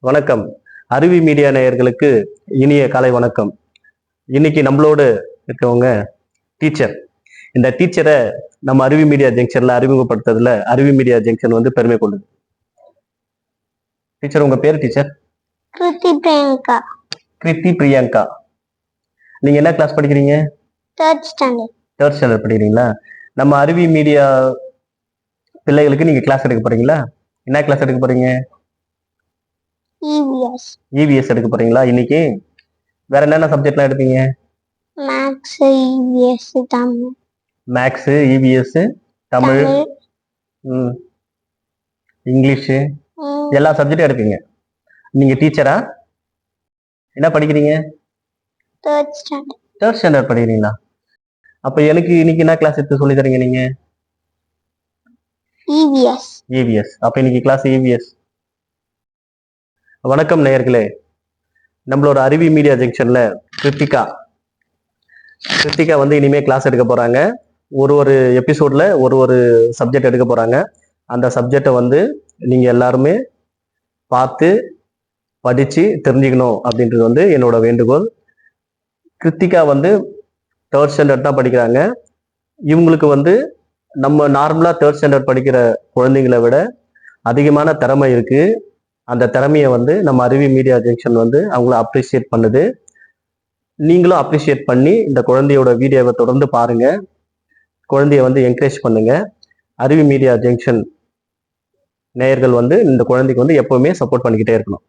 வணக்கம். அருவி மீடியா நேயர்களுக்கு இனிய காலை வணக்கம். இன்னைக்கு நம்மளோடு இருக்கவங்க டீச்சர். இந்த டீச்சரை நம்ம அருவி மீடியா ஜங்ஷன்ல அறிமுகப்படுத்துறதுல அருவி மீடியா ஜங்ஷன் வந்து பெருமை கொள்ளுது. டீச்சர், உங்க பேர் டீச்சர்? கிருத்தி பிரியங்கா. கிருத்தி பிரியங்கா. நீங்க என்ன கிளாஸ் படிக்கிறீங்க? Third standard. தேர்ட் ஸ்டாண்டர்ட் படிக்கிறீங்களா? நம்ம அருவி மீடியா பிள்ளைகளுக்கு நீங்க கிளாஸ் எடுக்க போறீங்களா? என்ன கிளாஸ் எடுக்க போறீங்க? இவிஎஸ். இவிஎஸ் எடுக்க போறீங்களா இன்னைக்கு? வேற என்னென்ன சப்ஜெக்ட்லாம் எடுப்பீங்க? Maths, EVS, Tamil. Maths, EVS, Tamil, English, எல்லா சப்ஜெக்டும் எடுப்பீங்க. நீங்க டீச்சரா? என்ன படிக்கிறீங்க? Third standard. தேர்ட் ஸ்டாண்டர்ட் படிக்கிறீங்களா? அப்ப எனக்கு இன்னைக்கு என்ன கிளாஸ் எடுத்து சொல்லி தரீங்க நீங்க? இவிஎஸ். இவிஎஸ். அப்ப இன்னைக்கு கிளாஸ் இவிஎஸ். வணக்கம் நேயர்களே. நம்மளோட அருவி மீடியா ஜங்ஷன்ல கிருத்திகா வந்து இனிமே கிளாஸ் எடுக்க போறாங்க. ஒரு எபிசோட்ல ஒரு சப்ஜெக்ட் எடுக்க போறாங்க. அந்த சப்ஜெக்டை வந்து நீங்க எல்லாருமே பார்த்து படிச்சு தெரிஞ்சுக்கணும் அப்படின்றது வந்து என்னோட வேண்டுகோள். கிருத்திகா வந்து தேர்ட் ஸ்டாண்டர்ட் தான் படிக்கிறாங்க. இவங்களுக்கு வந்து நம்ம நார்மலா தேர்ட் ஸ்டாண்டர்ட் படிக்கிற குழந்தைங்களை விட அதிகமான திறமை இருக்கு. அந்த திறமையை வந்து நம்ம அருவி மீடியா ஜங்ஷன் வந்து அவங்கள அப்ரிஷியேட் பண்ணுது. நீங்களும் அப்ரிஷியேட் பண்ணி இந்த குழந்தையோட வீடியோவை தொடர்ந்து பாருங்க. குழந்தைய வந்து என்கரேஜ் பண்ணுங்க. அருவி மீடியா ஜங்ஷன் நேயர்கள் வந்து இந்த குழந்தைக்கு வந்து எப்பவுமே சப்போர்ட் பண்ணிக்கிட்டே இருக்கணும்.